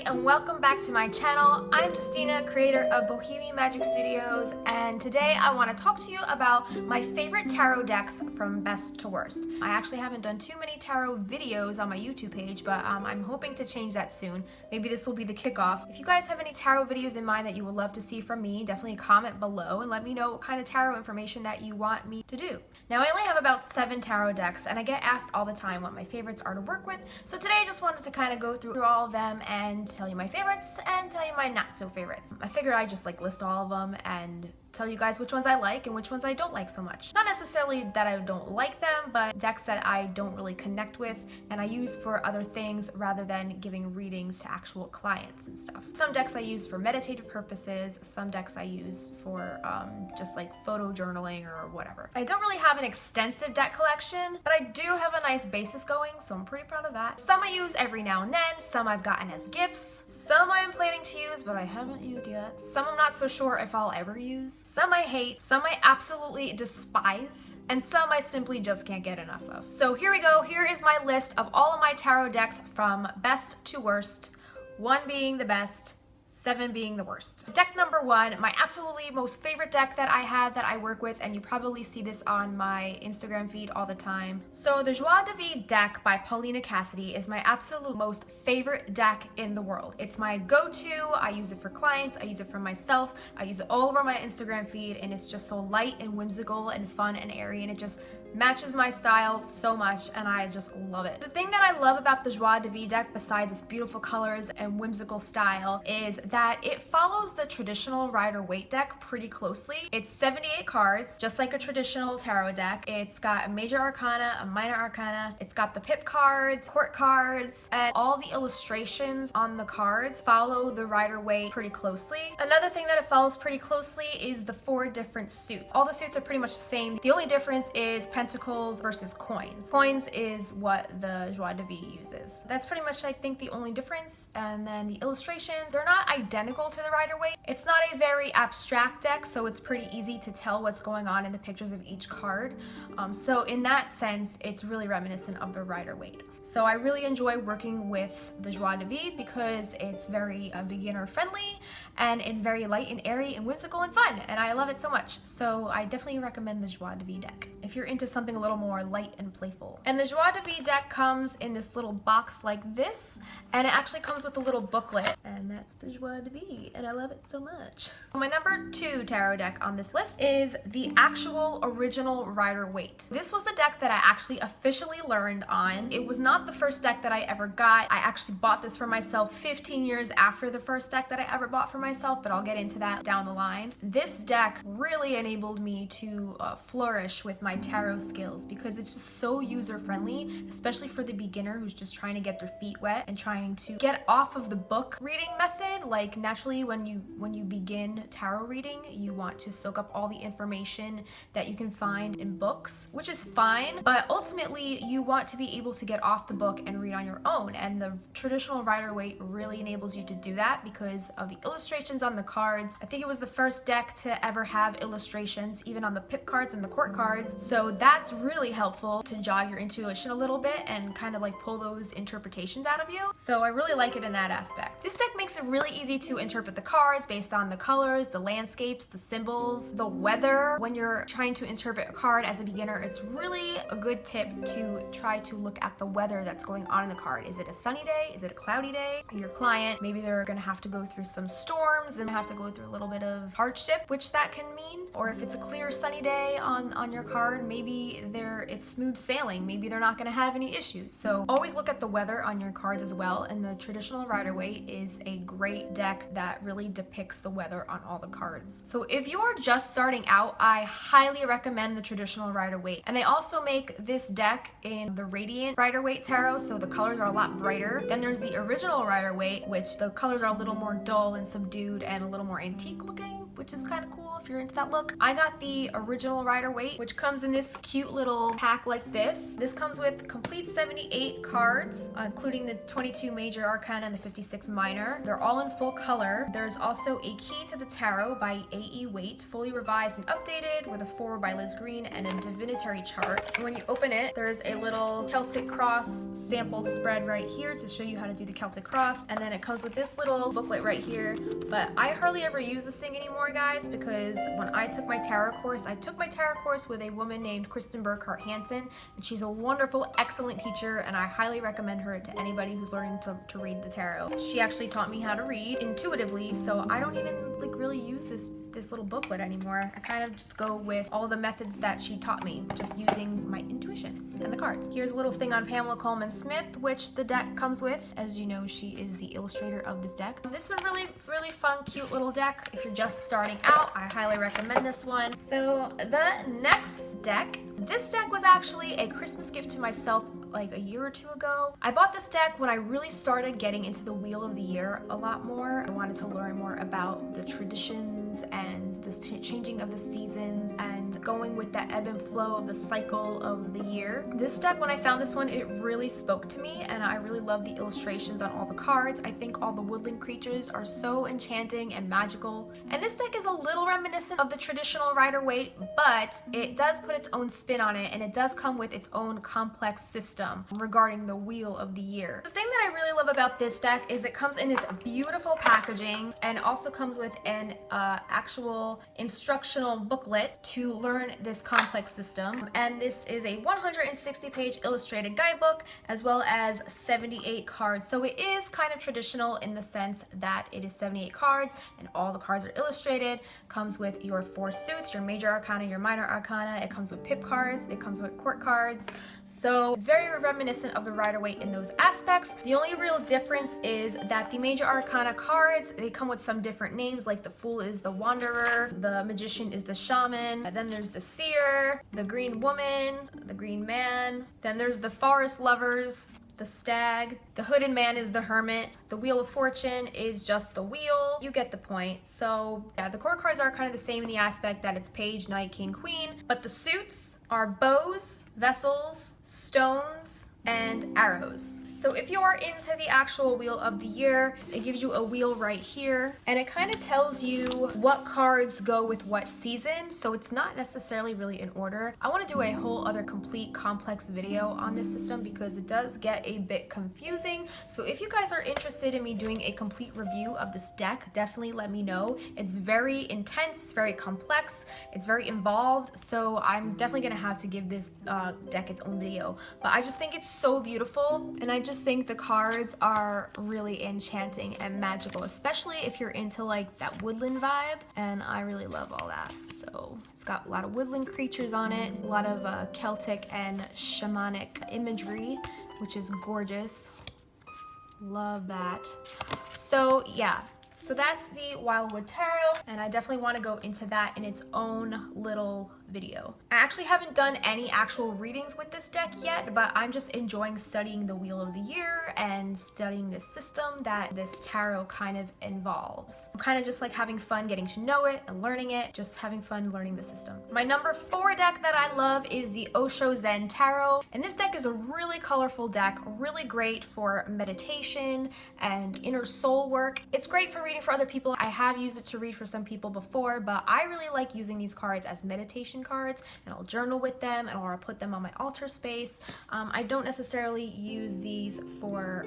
And welcome back to my channel. I'm Justina, creator of Bohemian Magic Studios, and today I want to talk to you about my favorite tarot decks from best to worst. I actually haven't done too many tarot videos on my YouTube page, but I'm hoping to change that soon. Maybe this will be the kickoff. If you guys have any tarot videos in mind that you would love to see from me, definitely comment below and let me know what kind of tarot information that you want me to do. Now, I only have about 7 tarot decks, and I get asked all the time what my favorites are to work with, so today I just wanted to kind of go through all of them and tell you my favorites and tell you my not so favorites. I figured I'd just list all of them and tell you guys which ones I like and which ones I don't like so much. Not necessarily that I don't like them, but decks that I don't really connect with and I use for other things rather than giving readings to actual clients and stuff. Some decks I use for meditative purposes, some decks I use for just photo journaling or whatever. I don't really have an extensive deck collection, but I do have a nice basis going, so I'm pretty proud of that. Some I use every now and then, some I've gotten as gifts, some I am planning to use but I haven't used yet, some I'm not so sure if I'll ever use, some I hate, some I absolutely despise, and some I simply just can't get enough of. So here we go. Here is my list of all of my tarot decks from best to worst, 1 being the best, 7 being the worst. Deck number 1, my absolutely most favorite deck that I have that I work with, and you probably see this on my Instagram feed all the time. So the Joie de Vivre deck by Paulina Cassidy is my absolute most favorite deck in the world. It's my go-to. I use it for clients, I use it for myself, I use it all over my Instagram feed, and it's just so light and whimsical and fun and airy, and it just matches my style so much, and I just love it. The thing that I love about the Joie de Vivre deck, besides its beautiful colors and whimsical style, is that it follows the traditional Rider-Waite deck pretty closely. It's 78 cards, just like a traditional tarot deck. It's got a major arcana, a minor arcana, it's got the pip cards, court cards, and all the illustrations on the cards follow the Rider-Waite pretty closely. Another thing that it follows pretty closely is the 4 different suits. All the suits are pretty much the same. The only difference is pentacles versus coins. Coins is what the Joie de Vivre uses. That's pretty much, I think, the only difference. And then the illustrations, they're not identical to the Rider-Waite. It's not a very abstract deck, so it's pretty easy to tell what's going on in the pictures of each card. So in that sense, it's really reminiscent of the Rider-Waite. So I really enjoy working with the Joie de Vivre because it's very beginner friendly and it's very light and airy and whimsical and fun, and I love it so much. So I definitely recommend the Joie de Vivre deck if you're into something a little more light and playful. And the Joie de Vivre deck comes in this little box like this, and it actually comes with a little booklet, and that's the Joie de Vivre, and I love it so much. My number 2 tarot deck on this list is the actual original Rider-Waite. This was the deck that I actually officially learned on. It was not the first deck that I ever got. I actually bought this for myself 15 years after the first deck that I ever bought for myself, but I'll get into that down the line. This deck really enabled me to flourish with my tarot skills because it's just so user-friendly, especially for the beginner who's just trying to get their feet wet and trying to get off of the book reading method. Like, naturally when you begin tarot reading, you want to soak up all the information that you can find in books, which is fine, but ultimately you want to be able to get off the book and read on your own, and the traditional Rider-Waite really enables you to do that because of the illustrations on the cards. I think it was the first deck to ever have illustrations, even on the pip cards and the court cards, so that's really helpful to jog your intuition a little bit and kind of pull those interpretations out of you. So I really like it in that aspect. This deck makes it really easy to interpret the cards based on the colors, the landscapes, the symbols, the weather. When you're trying to interpret a card as a beginner, it's really a good tip to try to look at the weather that's going on in the card. Is it a sunny day? Is it a cloudy day? Your client, maybe they're gonna have to go through some storms and have to go through a little bit of hardship, which that can mean. Or if it's a clear sunny day on your card, maybe it's smooth sailing. Maybe they're not gonna have any issues. So always look at the weather on your cards as well, and the traditional Rider-Waite is a great deck that really depicts the weather on all the cards. So if you are just starting out, I highly recommend the traditional Rider-Waite. And they also make this deck in the Radiant Rider-Waite Tarot, so the colors are a lot brighter. Then there's the original Rider-Waite, which the colors are a little more dull and subdued and a little more antique looking, which is kind of cool if you're into that look. I got the original Rider-Waite, which comes in this cute little pack like this. This comes with complete 78 cards, including the 22 major arcana and the 56 minor. They're all in full color. There's also a Key to the Tarot by A.E. Waite, fully revised and updated, with a foreword by Liz Green and a divinatory chart. And when you open it, there's a little Celtic cross sample spread right here to show you how to do the Celtic cross. And then it comes with this little booklet right here. But I hardly ever use this thing anymore, guys, because when I took my tarot course, I took my tarot course with a woman named Kristen Burkhart Hansen, and she's a wonderful, excellent teacher, and I highly recommend her to anybody who's learning to read the tarot. She actually taught me how to read intuitively, so I don't even really use this little booklet anymore. I kind of just go with all the methods that she taught me, just using my intuition and the cards. Here's a little thing on Pamela Coleman Smith, which the deck comes with. As you know, she is the illustrator of this deck. This is a really fun, cute little deck. If you're just starting out, I highly recommend this one. So the next deck, this deck was actually a Christmas gift to myself like a year or two ago. I bought this deck when I really started getting into the Wheel of the Year a lot more. I wanted to learn more about the traditions and the changing of the seasons and going with the ebb and flow of the cycle of the year. This deck, when I found this one, it really spoke to me, and I really love the illustrations on all the cards. I think all the woodland creatures are so enchanting and magical. And this deck is a little reminiscent of the traditional Rider-Waite, but it does put its own spin on it, and it does come with its own complex system regarding the Wheel of the Year. The thing that I really love about this deck is it comes in this beautiful packaging, and also comes with an actual instructional booklet to learn this complex system. And this is a 160-page illustrated guidebook, as well as 78 cards. So it is kind of traditional in the sense that it is 78 cards and all the cards are illustrated. Comes with your 4 suits, your major arcana, your minor arcana. It comes with pip cards, it comes with court cards. So it's very reminiscent of the Rider-Waite in those aspects. The only real difference is that the major arcana cards, they come with some different names, like the Fool is the Wanderer, the Magician is the Shaman, and then there's the Seer, the Green Woman, the Green Man, then there's the Forest Lovers, the Stag, the Hooded Man is the Hermit, the Wheel of Fortune is just the wheel. You get the point. So yeah, the core cards are kind of the same in the aspect that it's Page, Knight, King, Queen, but the suits are bows, vessels, stones, and arrows. So if you are into the actual Wheel of the Year, it gives you a wheel right here, and it kind of tells you what cards go with what season, so it's not necessarily really in order. I want to do a whole other complete complex video on this system because it does get a bit confusing. So if you guys are interested in me doing a complete review of this deck, definitely let me know. It's very intense, it's very complex, it's very involved, so I'm definitely gonna have to give this deck its own video. But I just think it's so beautiful, and I just think the cards are really enchanting and magical, especially if you're into like that woodland vibe, and I really love all that. So it's got a lot of woodland creatures on it, a lot of Celtic and shamanic imagery, which is gorgeous. Love that. So yeah, so that's the Wildwood Tarot, and I definitely want to go into that in its own little video. I actually haven't done any actual readings with this deck yet, but I'm just enjoying studying the Wheel of the Year and studying the system that this tarot kind of involves. I'm kind of just like having fun getting to know it and learning it, just having fun learning the system. My number 4 deck that I love is the Osho Zen Tarot, and this deck is a really colorful deck, really great for meditation and inner soul work. It's great for reading for other people. I have used it to read for some people before, but I really like using these cards as meditation cards, and I'll journal with them, and or I'll put them on my altar space. I don't necessarily use these for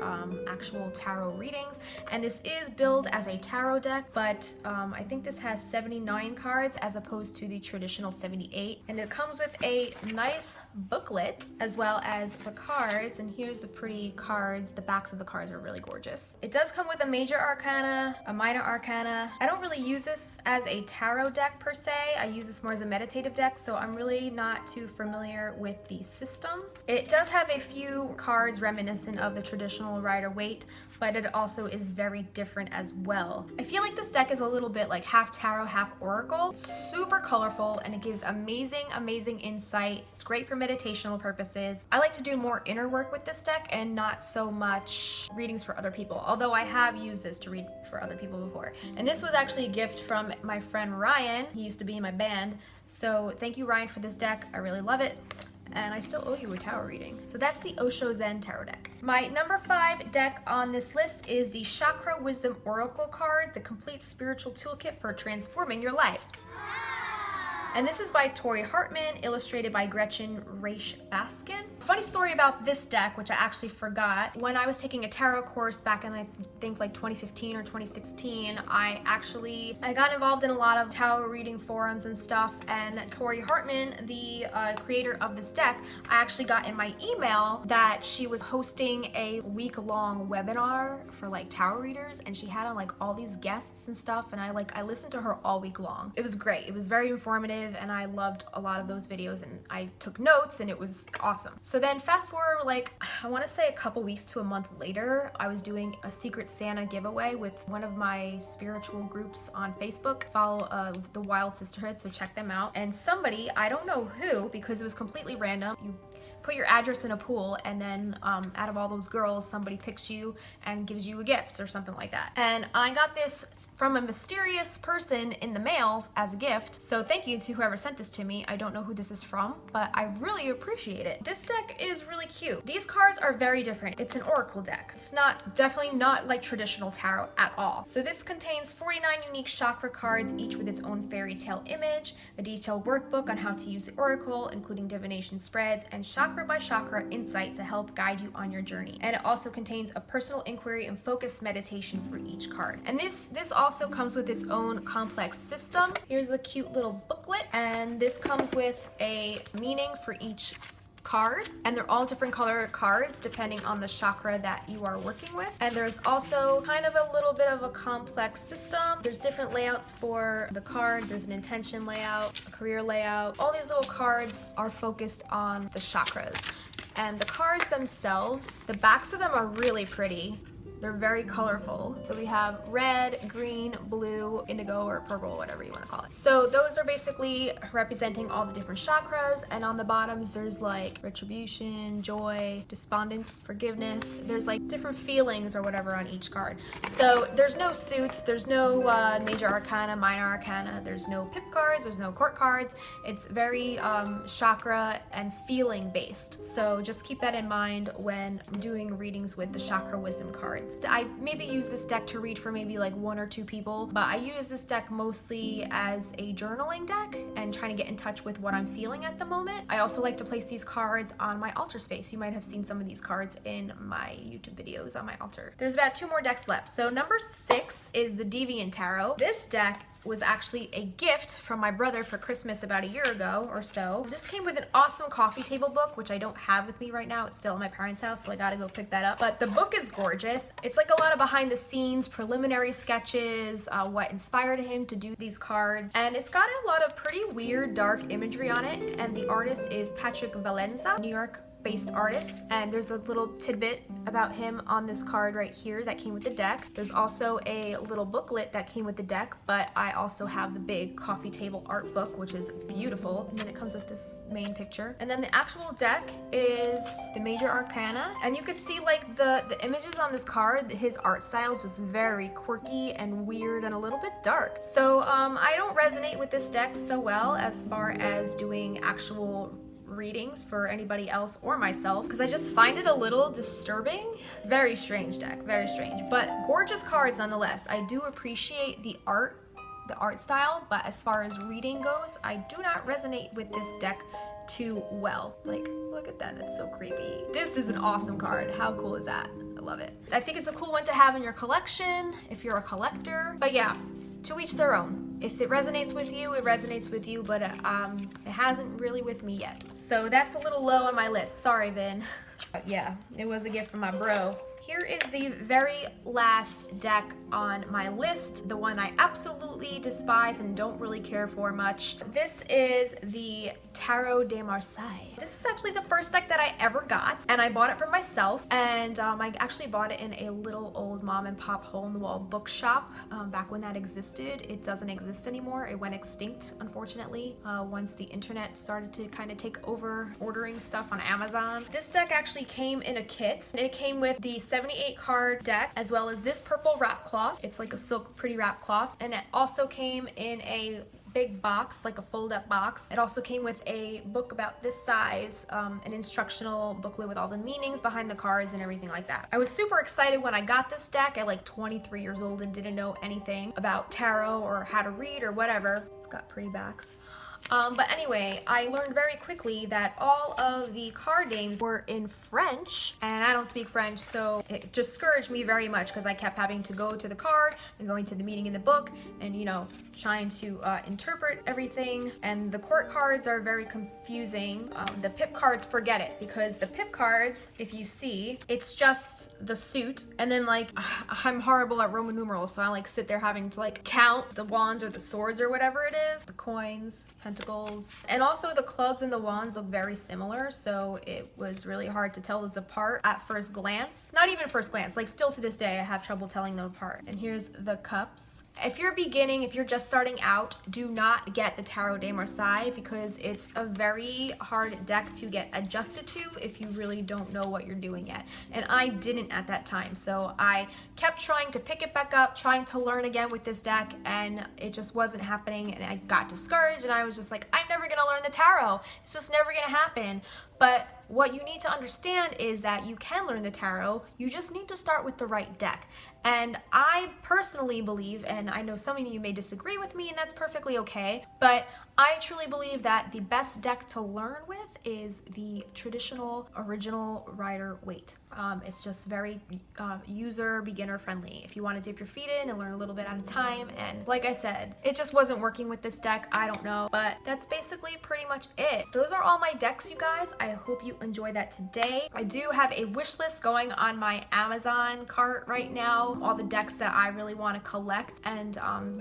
actual tarot readings, and this is billed as a tarot deck, but I think this has 79 cards as opposed to the traditional 78, and it comes with a nice booklet as well as the cards, and here's the pretty cards. The backs of the cards are really gorgeous. It does come with a major arcana, a minor arcana. I don't really use this as a tarot deck per se. I use this more as a meditative deck, deck, so I'm really not too familiar with the system. It does have a few cards reminiscent of the traditional Rider-Waite, but it also is very different as well. I feel like this deck is a little bit like half tarot, half oracle. It's super colorful and it gives amazing insight. It's great for meditational purposes. I like to do more inner work with this deck and not so much readings for other people, although I have used this to read for other people before. And this was actually a gift from my friend Ryan. He used to be in my band. So thank you, Ryan, for this deck. I really love it. And I still owe you a tarot reading. So that's the Osho Zen tarot deck. My number 5 deck on this list is the Chakra Wisdom Oracle card, the complete spiritual toolkit for transforming your life. And this is by Tori Hartman, illustrated by Gretchen Raish Baskin. Funny story about this deck, which I actually forgot. When I was taking a tarot course back in, I think, like 2015 or 2016, I got involved in a lot of tarot reading forums and stuff, and Tori Hartman, the creator of this deck, I actually got in my email that she was hosting a week-long webinar for like tarot readers, and she had on like all these guests and stuff, and I listened to her all week long. It was great. It was very informative, and I loved a lot of those videos, and I took notes, and it was awesome. So then fast forward, like, I want to say a couple weeks to a month later, I was doing a Secret Santa giveaway with one of my spiritual groups on Facebook. Follow the Wild Sisterhood, so check them out. And somebody, I don't know who, because it was completely random, you put your address in a pool, and then out of all those girls, somebody picks you and gives you a gift or something like that. And I got this from a mysterious person in the mail as a gift, so thank you to whoever sent this to me. I don't know who this is from, but I really appreciate it. This deck is really cute. These cards are very different. It's an oracle deck. It's definitely not like traditional tarot at all. So this contains 49 unique chakra cards, each with its own fairy tale image, a detailed workbook on how to use the oracle, including divination spreads, and chakra by chakra insight to help guide you on your journey. And it also contains a personal inquiry and focused meditation for each card. And this also comes with its own complex system. Here's a cute little booklet, and this comes with a meaning for each card, and they're all different color cards depending on the chakra that you are working with. And there's also kind of a little bit of a complex system. There's different layouts for the card. There's an intention layout, a career layout. All these little cards are focused on the chakras. And the cards themselves, the backs of them are really pretty. They're very colorful. So we have red, green, blue, indigo, or purple, whatever you want to call it. So those are basically representing all the different chakras, and on the bottoms there's like retribution, joy, despondence, forgiveness. There's like different feelings or whatever on each card. So there's no suits, there's no major arcana, minor arcana, there's no pip cards, there's no court cards. It's very chakra and feeling based. So just keep that in mind when doing readings with the Chakra Wisdom cards. I maybe use this deck to read for maybe like 1 or 2 people, but I use this deck mostly as a journaling deck and trying to get in touch with what I'm feeling at the moment. I also like to place these cards on my altar space. You might have seen some of these cards in my YouTube videos on my altar. There's about 2 more decks left. So number 6 is the Deviant Tarot. This deck was actually a gift from my brother for Christmas about a year ago or so. This came with an awesome coffee table book, which I don't have with me right now. It's still at my parents' house, so I gotta go pick that up. But the book is gorgeous. It's like a lot of behind the scenes, preliminary sketches, what inspired him to do these cards. And it's got a lot of pretty weird, dark imagery on it. And the artist is Patrick Valenza, New York based artist, and there's a little tidbit about him on this card right here that came with the deck. There's also a little booklet that came with the deck, but I also have the big coffee table art book, which is beautiful, and then it comes with this main picture. And then the actual deck is the major arcana, and you could see like the images on this card. His art style is just very quirky and weird and a little bit dark. So I don't resonate with this deck so well as far as doing actual readings for anybody else or myself, because I just find it a little disturbing. Very strange deck, very strange, but gorgeous cards nonetheless. I do appreciate the art style, but as far as reading goes, I do not resonate with this deck too well. Like, look at that, that's so creepy. This is an awesome card. How cool is that? I love it. I think it's a cool one to have in your collection if you're a collector. But yeah, to each their own. If it resonates with you, it resonates with you, but it hasn't really with me yet. So that's a little low on my list. Sorry, Vin. But yeah, it was a gift from my bro. Here is the very last deck on my list, the one I absolutely despise and don't really care for much. This is the Tarot de Marseille. This is actually the first deck that I ever got, and I bought it for myself, and I actually bought it in a little old mom and pop hole-in-the-wall bookshop back when that existed. It doesn't exist anymore. It went extinct, unfortunately, once the internet started to kind of take over ordering stuff on Amazon. This deck actually came in a kit. It came with the 78 card deck, as well as this purple wrap cloth. It's like a silk pretty wrap cloth, and it also came in a big box, like a fold-up box. It also came with a book about this size, an instructional booklet with all the meanings behind the cards and everything like that. I was super excited when I got this deck at like 23 years old and didn't know anything about tarot or how to read or whatever. It's got pretty backs. But anyway, I learned very quickly that all of the card names were in French, and I don't speak French, so it discouraged me very much because I kept having to go to the card and going to the meaning in the book and, you know, trying to interpret everything. And the court cards are very confusing. The pip cards, forget it, because the pip cards, if you see, it's just the suit, and then like I'm horrible at Roman numerals, so I like sit there having to like count the wands or the swords or whatever it is, the coins, pentacles, and also the clubs and the wands look very similar, so it was really hard to tell those apart at first glance. Not even first glance, like still to this day I have trouble telling them apart. And here's the cups. If you're beginning, if you're just starting out, do not get the Tarot de Marseille because it's a very hard deck to get adjusted to if you really don't know what you're doing yet. And I didn't at that time, so I kept trying to pick it back up, trying to learn again with this deck, and it just wasn't happening, and I got discouraged, and I was just like, I'm never gonna learn the tarot. It's just never gonna happen. But what you need to understand is that you can learn the tarot, you just need to start with the right deck. And I personally believe, and I know some of you may disagree with me, and that's perfectly okay, but I truly believe that the best deck to learn with is the traditional original rider Waite. It's just very user beginner friendly if you want to dip your feet in and learn a little bit at a time. And like I said, it just wasn't working with this deck. I don't know, but that's basically pretty much it. Those are all my decks, you guys. I hope you enjoy that today. I do have a wish list going on my Amazon cart right now, all the decks that I really want to collect and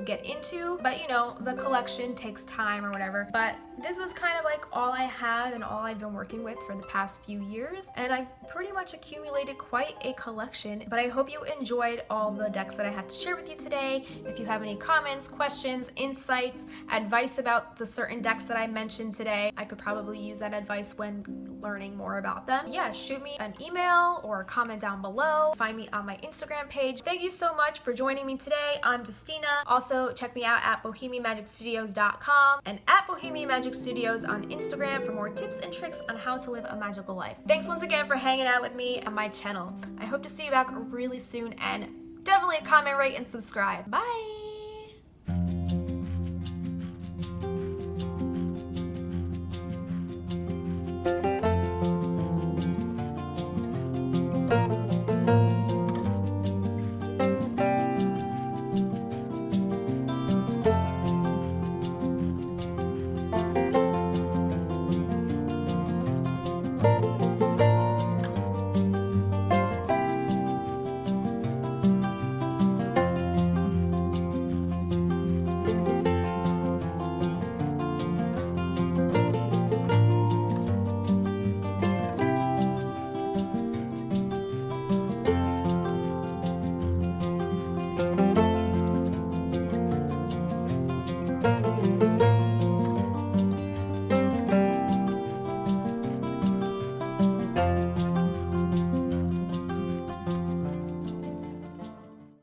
get into, but you know, the collection takes time or whatever. But this is kind of like all I have and all I've been working with for the past few years, and I've pretty much accumulated quite a collection. But I hope you enjoyed all the decks that I had to share with you today. If you have any comments, questions, insights, advice about the certain decks that I mentioned today, I could probably use that advice when learning more about them. Yeah, shoot me an email or comment down below. Find me on my Instagram page. Thank you so much for joining me today. I'm Justina. Also, check me out at bohemianmagicstudios.com and at Bohemian Magic Studios on Instagram for more tips and tricks on how to live a magical life. Thanks once again for hanging out with me on my channel. I hope to see you back really soon, and definitely comment, rate, and subscribe. Bye!